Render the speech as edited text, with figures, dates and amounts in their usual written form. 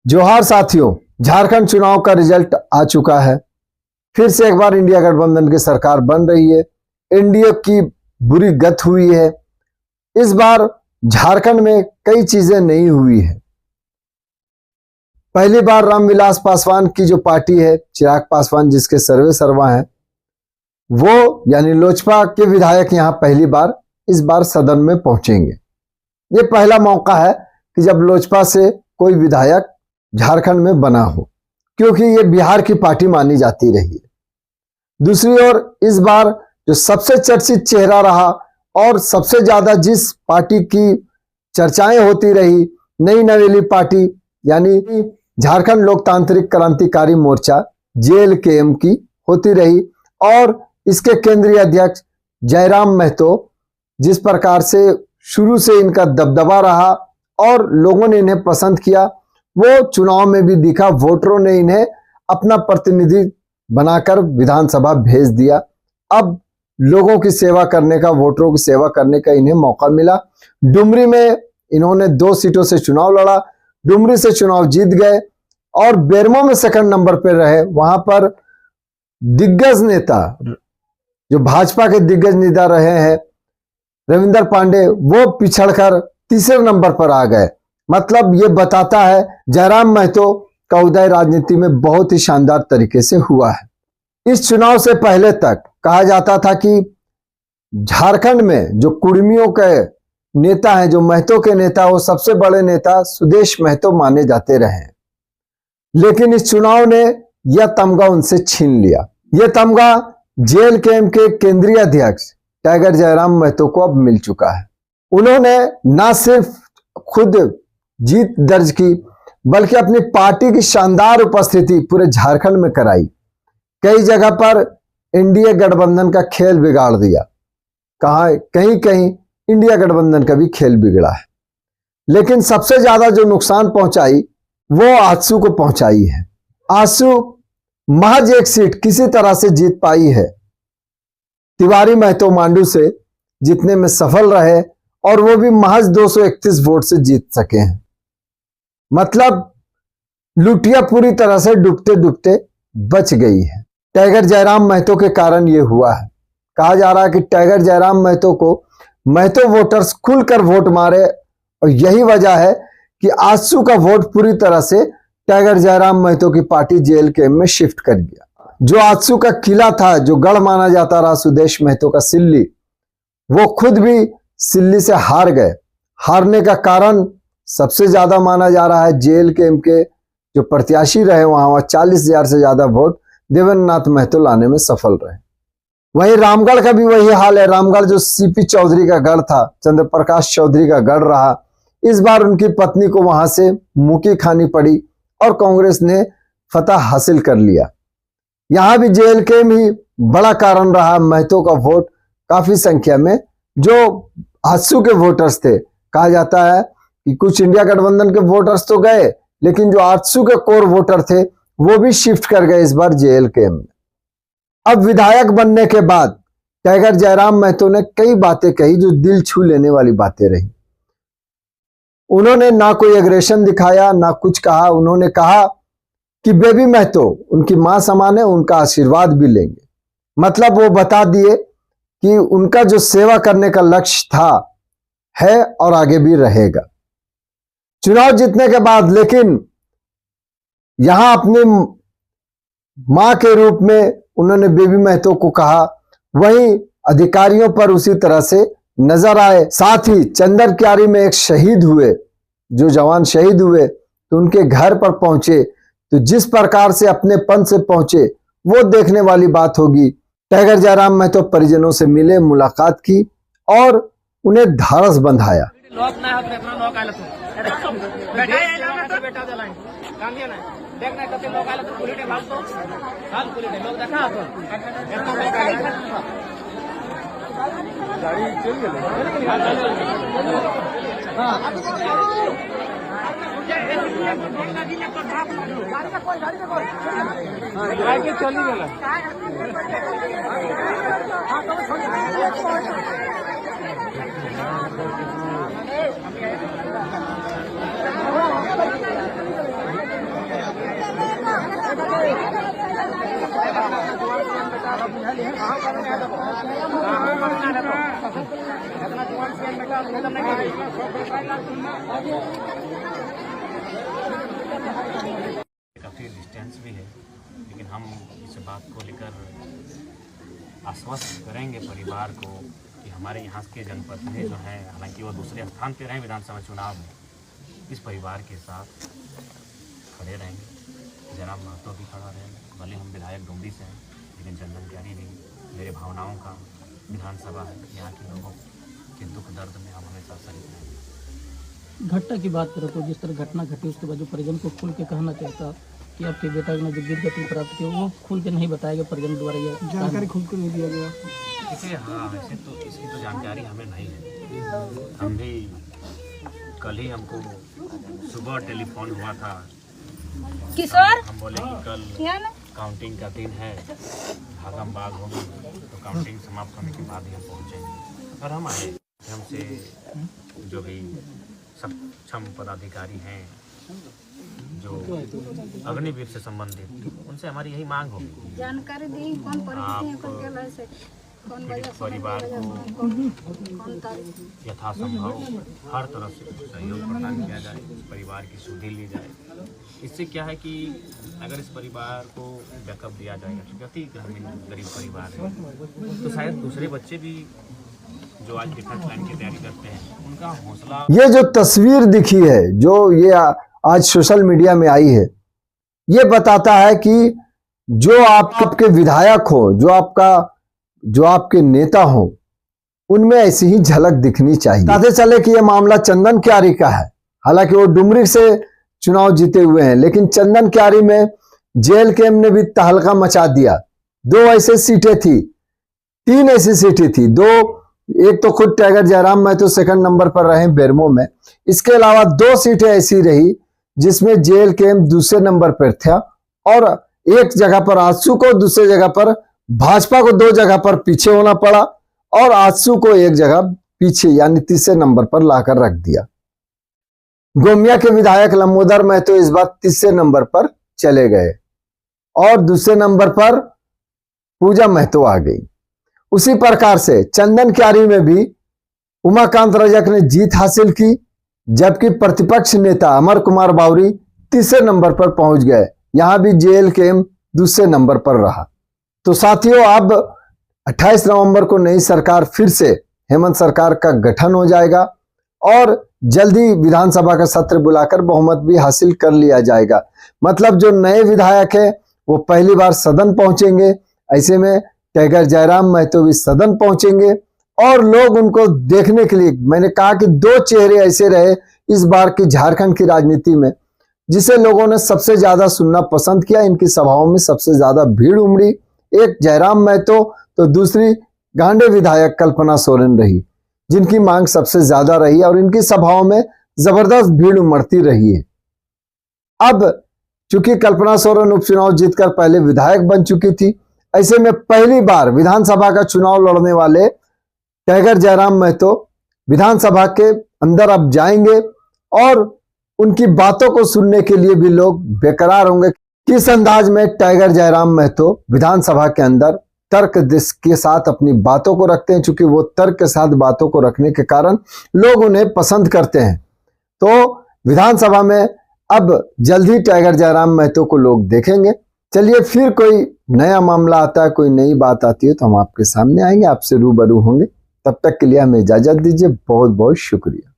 जोहार साथियों, झारखंड चुनाव का रिजल्ट आ चुका है। फिर से एक बार इंडिया गठबंधन की सरकार बन रही है। एनडीए की बुरी गत हुई है। इस बार झारखंड में कई चीजें नहीं हुई है। पहली बार रामविलास पासवान की जो पार्टी है, चिराग पासवान जिसके सर्वे सर्वा हैं, वो यानी लोजपा के विधायक यहां पहली बार इस बार सदन में पहुंचेंगे। ये पहला मौका है कि जब लोजपा से कोई विधायक झारखंड में बना हो, क्योंकि ये बिहार की पार्टी मानी जाती रही है। दूसरी ओर इस बार जो सबसे चर्चित चेहरा रहा और सबसे ज्यादा जिस पार्टी की चर्चाएं होती रही, नई नवेली पार्टी यानी झारखंड लोकतांत्रिक क्रांतिकारी मोर्चा जेएलकेएम की होती रही और इसके केंद्रीय अध्यक्ष जयराम महतो जिस प्रकार से शुरू से इनका दबदबा रहा और लोगों ने इन्हें पसंद किया, वो चुनाव में भी दिखा। वोटरों ने इन्हें अपना प्रतिनिधि बनाकर विधानसभा भेज दिया। अब लोगों की सेवा करने का, वोटरों की सेवा करने का इन्हें मौका मिला। डुमरी में इन्होंने 2 सीटों से चुनाव लड़ा, डुमरी से चुनाव जीत गए और बेरमो में सेकंड नंबर पर रहे। वहां पर दिग्गज नेता, जो भाजपा के दिग्गज नेता रहे हैं रविंदर पांडे, वो पिछड़कर तीसरे नंबर पर आ गए। मतलब ये बताता है जयराम महतो का उदय राजनीति में बहुत ही शानदार तरीके से हुआ है। इस चुनाव से पहले तक कहा जाता था कि झारखंड में जो कुर्मियों के नेता हैं, जो महतो के नेता, वो सबसे बड़े नेता सुदेश महतो माने जाते रहे, लेकिन इस चुनाव ने यह तमगा उनसे छीन लिया। यह तमगा जेएलकेएम के केंद्रीय अध्यक्ष टाइगर जयराम महतो को अब मिल चुका है। उन्होंने न सिर्फ खुद जीत दर्ज की, बल्कि अपनी पार्टी की शानदार उपस्थिति पूरे झारखंड में कराई। कई जगह पर एनडीए गठबंधन का खेल बिगाड़ दिया। कहीं कहीं इंडिया गठबंधन का भी खेल बिगड़ा है। लेकिन सबसे ज्यादा जो नुकसान पहुंचाई वो आजसू को पहुंचाई है। आजसू महज 1 सीट किसी तरह से जीत पाई है। तिवारी महतो मांडू से जीतने में सफल रहे और वो भी महज 231 वोट से जीत सके हैं। मतलब लुटिया पूरी तरह से डूबते डूबते बच गई है। टाइगर जयराम महतो के कारण ये हुआ है। कहा जा रहा है कि टाइगर जयराम महतो को महतो वोटर्स खुलकर वोट मारे और यही वजह है कि आजसू का वोट पूरी तरह से टाइगर जयराम महतो की पार्टी जेएलकेएम में शिफ्ट कर गया। जो आजसू का किला था, जो गढ़ माना जाता रहा सुदेश महतो का सिल्ली, वो खुद भी सिल्ली से हार गए। हारने का कारण सबसे ज्यादा माना जा रहा है जेएलकेएम के जो प्रत्याशी रहे, वहां 40,000 से ज्यादा वोट देवेंद्रनाथ महतो लाने में सफल रहे। वहीं रामगढ़ का भी वही हाल है। रामगढ़ जो सीपी चौधरी का गढ़ था, चंद्र प्रकाश चौधरी का गढ़ रहा, इस बार उनकी पत्नी को वहां से मुकी खानी पड़ी और कांग्रेस ने फतह हासिल कर लिया। यहां भी जेएलकेएम ही बड़ा कारण रहा। महतो का वोट काफी संख्या में, जो आजसू के वोटर्स थे, कहा जाता है कि कुछ इंडिया गठबंधन के वोटर्स तो गए, लेकिन जो आजसू के कोर वोटर थे वो भी शिफ्ट कर गए इस बार जेएलकेएम में। अब विधायक बनने के बाद टाइगर जयराम महतो ने कई बातें कही जो दिल छू लेने वाली बातें रही। उन्होंने ना कोई एग्रेशन दिखाया, ना कुछ कहा। उन्होंने कहा कि बेबी महतो उनकी मां समान है, उनका आशीर्वाद भी लेंगे। मतलब वो बता दिए कि उनका जो सेवा करने का लक्ष्य था है और आगे भी रहेगा। चुनाव जीतने के बाद लेकिन यहां अपनी मां के रूप में उन्होंने बेबी महतो को कहा, वहीं अधिकारियों पर उसी तरह से नजर आए। साथ ही चंदर क्यारी में एक शहीद हुए, जो जवान शहीद हुए, तो उनके घर पर पहुंचे, तो जिस प्रकार से अपने पंथ से पहुंचे वो देखने वाली बात होगी। टाइगर जयराम महतो परिजनों से मिले, मुलाकात की और उन्हें ढाढ़स बंधाया। काफ़ी डिस्टेंस भी है, लेकिन हम इस बात को लेकर आश्वस्त करेंगे परिवार को कि हमारे यहाँ के जनप्रतिनिधि जो हैं, हालांकि वो दूसरे स्थान पे रहे विधानसभा चुनाव में, इस परिवार के साथ खड़े रहेंगे। जनाब महतो भी खड़ा रहेंगे, भले हम विधायक डुमरी से हैं, लेकिन चंदन क्यारी नहीं, मेरे भावनाओं का विधानसभा है, यहाँ के लोगों के दुख दर्द में हम हमेशा शरीक रहेंगे। घटना की बात करें तो जिस तरह घटना घटी उसके बाद जो परिजन को खुल के कहना चाहता कि आपके बेटा ने जो वीर गति प्राप्त की वो खुल के नहीं बताया गया, परिजन द्वारा यह जानकारी खुल के नहीं दिया गया। इसे हाँ, वैसे तो इसकी तो जानकारी हमें नहीं है। हम भी कल ही हमको सुबह टेलीफोन हुआ था किशोर, हम बोले कि कल काउंटिंग का दिन है, भागम भाग होगी, तो काउंटिंग समाप्त होने के बाद ही हम पहुँचेंगे। और हम आए, हमसे जो भी सक्षम पदाधिकारी हैं जो अग्निवीर से संबंधित, उनसे हमारी यही मांग होगी, जानकारी दी कौन परिस्थिति पीड़ित परिवार को यथासंभव हर तरफ से सहयोग प्रदान किया जाए, इस परिवार की सुधि ली जाए। इससे क्या है कि अगर इस परिवार को बैकअप दिया जाएगा, क्योंकि अति ग्रामीण गरीब परिवार है, तो शायद दूसरे बच्चे भी जो आज डिफेंस लाइन की तैयारी करते हैं, उनका हौसला। ये जो तस्वीर दिखी है, जो ये आज सोशल मीडिया में आई है, ये बताता है कि जो आपके विधायक हो, जो आपके नेता हो, उनमें ऐसी ही झलक दिखनी चाहिए। बताते चले कि यह मामला चंदन क्यारी का है। हालांकि वो डुमरी से चुनाव जीते हुए हैं, लेकिन चंदन क्यारी में जेल कैम्प ने भी तहलका मचा दिया। 2 ऐसी सीटें थी, 3 ऐसी सीटें थी, 2, एक तो खुद tiger Jairam Mahato second number पर रहे बेरमो में, इसके अलावा 2 सीटें ऐसी रही जिसमें जेल कैम्प दूसरे नंबर पर था, और एक जगह पर आजसू को, दूसरे जगह पर भाजपा को 2 जगह पर पीछे होना पड़ा, और आजसू को एक जगह पीछे यानी तीसरे नंबर पर लाकर रख दिया। गोमिया के विधायक लंबोदर महतो इस बार तीसरे नंबर पर चले गए, और दूसरे नंबर पर पूजा महतो आ गई। उसी प्रकार से चंदन क्यारी में भी उमाकांत रजक ने जीत हासिल की, जबकि प्रतिपक्ष नेता अमर कुमार बावरी तीसरे नंबर पर पहुंच गए। यहां भी जेल कैम्प दूसरे नंबर पर रहा। तो साथियों, अब 28 नवंबर को नई सरकार, फिर से हेमंत सरकार का गठन हो जाएगा, और जल्दी विधानसभा का सत्र बुलाकर बहुमत भी हासिल कर लिया जाएगा। मतलब जो नए विधायक है वो पहली बार सदन पहुंचेंगे। ऐसे में टाइगर जयराम महतो भी सदन पहुंचेंगे, और लोग उनको देखने के लिए, मैंने कहा कि 2 चेहरे ऐसे रहे इस बार की झारखंड की राजनीति में जिसे लोगों ने सबसे ज्यादा सुनना पसंद किया। इनकी सभाओं में सबसे ज्यादा भीड़ उमड़ी, एक जयराम महतो तो दूसरी गांडे विधायक कल्पना सोरेन रही, जिनकी मांग सबसे ज्यादा रही, और इनकी सभाओं में जबरदस्त भीड़ उमड़ती रही है। अब चूंकि कल्पना सोरेन उपचुनाव जीतकर पहले विधायक बन चुकी थी, ऐसे में पहली बार विधानसभा का चुनाव लड़ने वाले टाइगर जयराम महतो विधानसभा के अंदर अब जाएंगे, और उनकी बातों को सुनने के लिए भी लोग बेकरार होंगे। किस अंदाज में टाइगर जयराम महतो विधानसभा के अंदर तर्क के साथ अपनी बातों को रखते हैं, चूंकि वो तर्क के साथ बातों को रखने के कारण लोग उन्हें पसंद करते हैं। तो विधानसभा में अब जल्द ही टाइगर जयराम महतो को लोग देखेंगे। चलिए, फिर कोई नया मामला आता है, कोई नई बात आती है तो हम आपके सामने आएंगे, आपसे रूबरू होंगे। तब तक के लिए हमें इजाजत दीजिए। बहुत बहुत शुक्रिया।